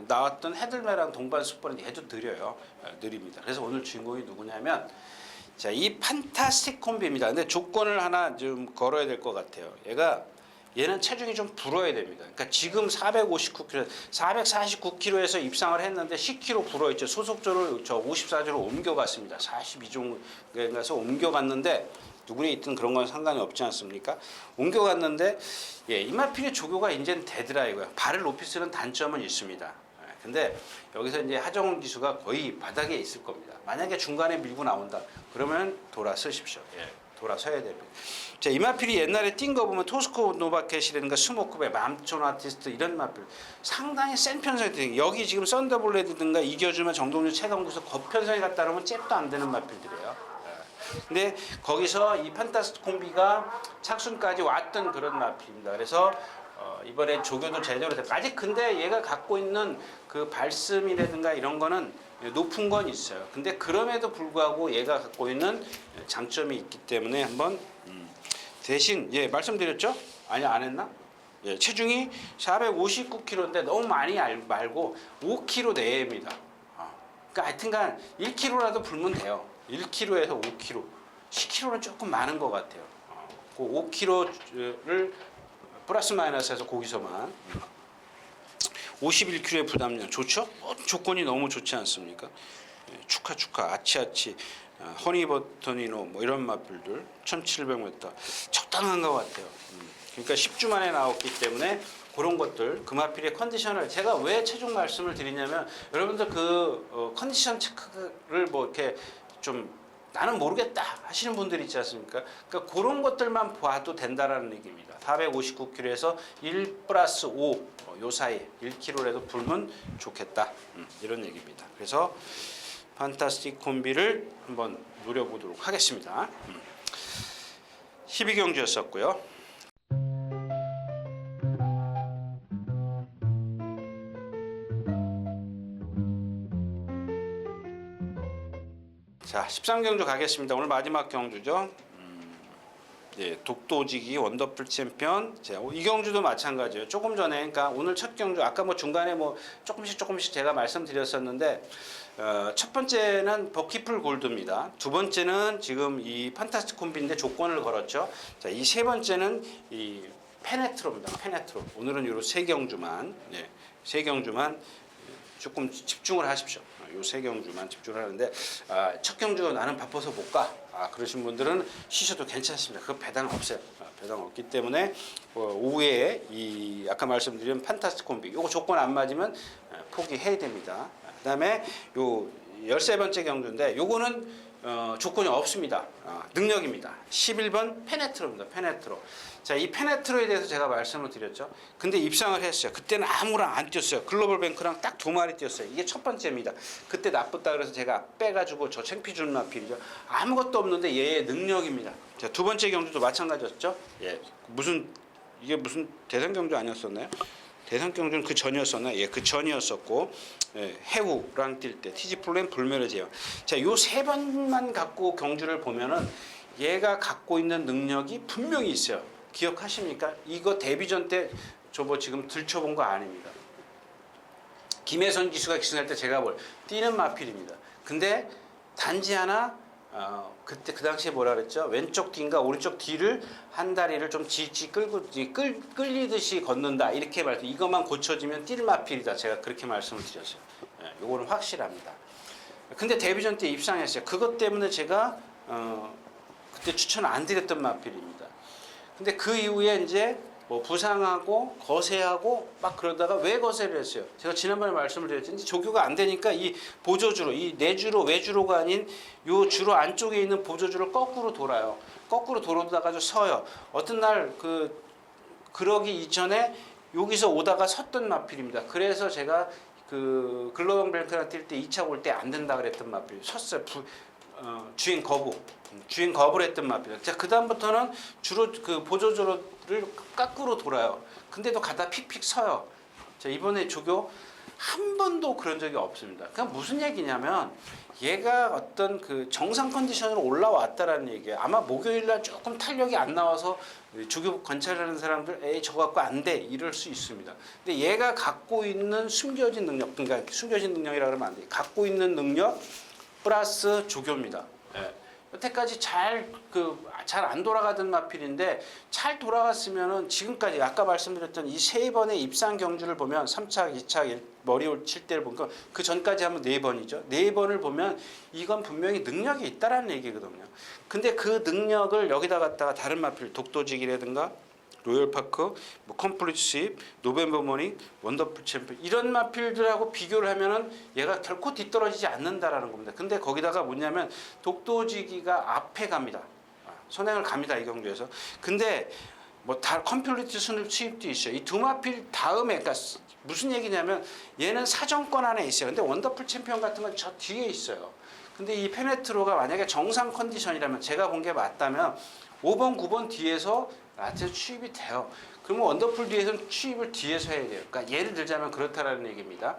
나왔던 헤들메랑 동반 스포는 얘도 느립니다. 그래서 오늘 주인공이 누구냐면 자, 이 판타스틱 콤비입니다. 근데 조건을 하나 좀 걸어야 될 것 같아요. 얘는 체중이 좀 불어야 됩니다. 그러니까 지금 459kg, 449kg에서 입상을 했는데 10kg 불어있죠. 소속조를 54조로 옮겨갔습니다. 42조에 가서 옮겨갔는데 누구니 있든 그런 건 상관이 없지 않습니까? 옮겨갔는데 이마필의 조교가 이제는 되더라 이거야. 발을 높이 쓰는 단점은 있습니다. 근데 여기서 이제 하정훈 기수가 거의 바닥에 있을 겁니다. 만약에 중간에 밀고 나온다 그러면 돌아서십시오. 돌아서야 됩니다. 자, 이마필이 옛날에 뛴 거 보면 토스코 노바켓이라든가 스모크베, 맘촌 아티스트 이런 마필 상당히 센 편성이 돼요. 여기 지금 썬더블레드든가 이겨주면 정동주 최강구에서 겉편성이 갔다 그러면 잽도 안 되는 마필들이에요. 근데 거기서 이 판타스틱 콤비가 착순까지 왔던 그런 마필입니다. 그래서 이번에 조교도 제대로 됐고 아직 근데 얘가 갖고 있는 그 발씀이라든가 이런 거는 높은 건 있어요. 근데 그럼에도 불구하고 얘가 갖고 있는 장점이 있기 때문에 한번 대신 말씀드렸죠? 아니 안 했나? 체중이 459kg인데 너무 많이 말고 5kg 내외입니다. 그러니까 하여튼간 1kg라도 불면 돼요. 1kg에서 5kg, 10kg는 조금 많은 것 같아요. 그 5kg를 플러스 마이너스해서 거기서만 51kg의 부담량 좋죠? 조건이 너무 좋지 않습니까? 축하 아치아치 허니버터니노 뭐 이런 마필들 1700m 적당한 것 같아요. 그러니까 10주 만에 나왔기 때문에 그런 것들 그 마필의 컨디션을 제가 왜 체중 말씀을 드리냐면 여러분들 컨디션 체크를 이렇게 좀 나는 모르겠다 하시는 분들 있지 않습니까? 그러니까 그런 것들만 봐도 된다라는 얘기입니다. 459kg에서 1 플러스 5 요 사이 1kg라도 불면 좋겠다 이런 얘기입니다. 그래서 판타스틱 콤비를 한번 노려보도록 하겠습니다. 12경주였었고요. 자, 13경주 가겠습니다. 오늘 마지막 경주죠. 독도지기 원더풀 챔피언. 이 경주도 마찬가지예요. 조금 전에, 그러니까 오늘 첫 경주, 아까 중간에 조금씩 제가 말씀드렸었는데, 첫 번째는 버키풀 골드입니다. 두 번째는 지금 이 판타스틱 콤비인데 조건을 걸었죠. 자, 이 세 번째는 이 페네트로입니다. 페네트로. 오늘은 요 세 경주만, 세 경주만 조금 집중을 하십시오. 요 세 경주만 집중을 하는데 첫 경주 나는 바빠서 못 가. 그러신 분들은 쉬셔도 괜찮습니다. 그 배당 없어요. 배당 없기 때문에 오후에 이 아까 말씀드린 판타스틱 콤비 요거 조건 안 맞으면 포기해야 됩니다. 그다음에 요 13번째 경주인데 요거는 조건이 없습니다. 능력입니다. 11번 페네트로입니다. 페네트로. 자, 이 페네트로에 대해서 제가 말씀을 드렸죠. 근데 입상을 했어요. 그때는 아무랑 안 뛰었어요. 글로벌 뱅크랑 딱 2마리 뛰었어요. 이게 첫 번째입니다. 그때 나쁘다 그래서 제가 빼가지고 저 창피 주는 마필이죠. 아무것도 없는데 얘의 능력입니다. 자, 두 번째 경주도 마찬가지였죠. 예, 이게 무슨 대선 경주 아니었었나요? 대선 경주는 그 전이었었나? 예, 그 전이었었고, 예, 해우랑 뛸 때 TG 플랜 불멸의 제왕. 자, 요 세 번만 갖고 경주를 보면은 얘가 갖고 있는 능력이 분명히 있어요. 기억하십니까? 이거 데뷔전 때 저 뭐 지금 들춰본 거 아닙니다. 김혜선 기수가 기승할 때 제가 뛰는 마필입니다. 근데 단지 하나 그때 그 당시에 뭐라 그랬죠? 왼쪽 뒤인가 오른쪽 뒤를 한 다리를 좀 질질 끌리듯이 걷는다 이렇게 말씀. 이것만 고쳐지면 뛸 마필이다. 제가 그렇게 말씀을 드렸어요. 예, 요거는 확실합니다. 근데 데뷔전 때 입상했어요. 그것 때문에 제가 그때 추천 안 드렸던 마필입니다. 근데 그 이후에 이제 뭐 부상하고 거세하고 막 그러다가 왜 거세를 했어요? 제가 지난번에 말씀을 드렸는데 조교가 안 되니까 이 보조주로 이 내주로 외주로가 아닌 요 주로 안쪽에 있는 보조주를 거꾸로 돌아요. 거꾸로 돌아다가 서요. 어떤 날 그러기 이전에 여기서 오다가 섰던 마필입니다. 그래서 제가 그 글로벌 뱅크랑 뛸 때 2차 올 때 안 된다 그랬던 마필 섰어요. 주행 거부를 했던 마필. 자, 그 다음부터는 주로 그 보조주로를 거꾸로 돌아요. 근데도 가다 픽픽 서요. 자, 이번에 조교 한 번도 그런 적이 없습니다. 그냥 무슨 얘기냐면 얘가 어떤 그 정상 컨디션으로 올라왔다라는 얘기예요. 아마 목요일날 조금 탄력이 안 나와서 조교 관찰하는 사람들 에이 저거 갖고 안 돼 이럴 수 있습니다. 근데 얘가 갖고 있는 숨겨진 능력, 그러니까 숨겨진 능력이라 그러면 안 돼. 갖고 있는 능력 플러스 조교입니다. 예. 여태까지 잘 안 돌아가던 마필인데 잘 돌아갔으면은 지금까지 아까 말씀드렸던 이 세 번의 입상 경주를 보면 3차, 2차 머리 칠 때를 보니까 그 전까지 하면 4번이죠. 4번을 보면 이건 분명히 능력이 있다라는 얘기거든요. 근데 그 능력을 여기다 갖다가 다른 마필 독도직이라든가 로열파크, 뭐 컴플리트 스윕, 노벤버 모닝, 원더풀 챔피언 이런 마필들하고 비교를 하면은 얘가 결코 뒤떨어지지 않는다라는 겁니다. 근데 거기다가 뭐냐면 독도지기가 앞에 갑니다. 선행을 갑니다 이 경주에서. 근데 뭐 다 컴플리트 스윕도 있어요. 이 두 마필 다음에 그러니까 무슨 얘기냐면 얘는 사정권 안에 있어요. 근데 원더풀 챔피언 같은 건 저 뒤에 있어요. 근데 이 페네트로가 만약에 정상 컨디션이라면 제가 본 게 맞다면 5번, 9번 뒤에서 나한테 취입이 돼요. 그러면 원더풀 뒤에서는 취입을 뒤에서 해야 돼요. 그러니까 예를 들자면 그렇다라는 얘기입니다.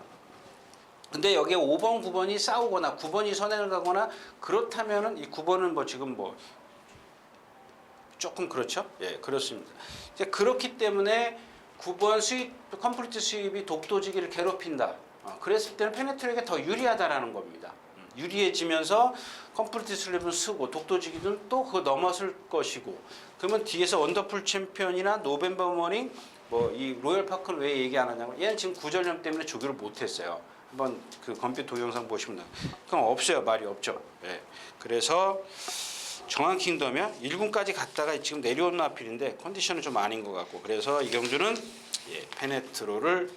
근데 여기에 5번, 9번이 싸우거나 9번이 선행을 가거나 그렇다면은 이 9번은 뭐 지금 뭐 조금 그렇죠? 예, 그렇습니다. 이제 그렇기 때문에 9번 컴플리트 스윕이 독도지기를 괴롭힌다. 그랬을 때는 페네트로에게 더 유리하다라는 겁니다. 유리해지면서 컴플리트 스윕은 쓰고 독도지기는 또 그거 넘어설 것이고 그러면 뒤에서 원더풀 챔피언이나 노벤버 모닝 뭐 이 로열 파크는 왜 얘기 안 하냐면 얘는 지금 구전염 때문에 조교를 못했어요. 한번 그 컴퓨터 동영상 보시면 돼요. 그럼 없어요. 말이 없죠. 예. 그래서 정한 킹덤이야 1군까지 갔다가 지금 내려온 마필인데 컨디션은 좀 아닌 것 같고 그래서 이 경주는 페네트로를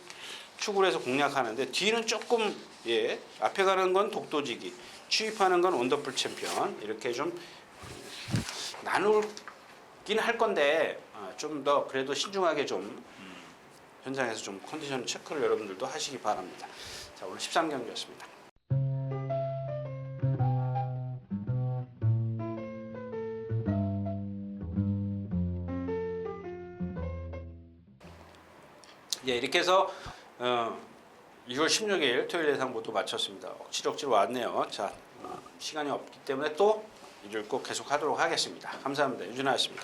축으로 해서 공략하는데 뒤는 조금 앞에 가는 건 독도지기 취입하는 건 원더풀 챔피언 이렇게 좀 나누긴 할 건데 좀 더 그래도 신중하게 좀 현장에서 좀 컨디션 체크를 여러분들도 하시기 바랍니다. 자, 오늘 13경기였습니다. 이렇게 해서 2월 16일 토요일 예상 모두 마쳤습니다. 억지로 왔네요. 자, 시간이 없기 때문에 또 일을 꼭 계속 하도록 하겠습니다. 감사합니다. 유준하였습니다.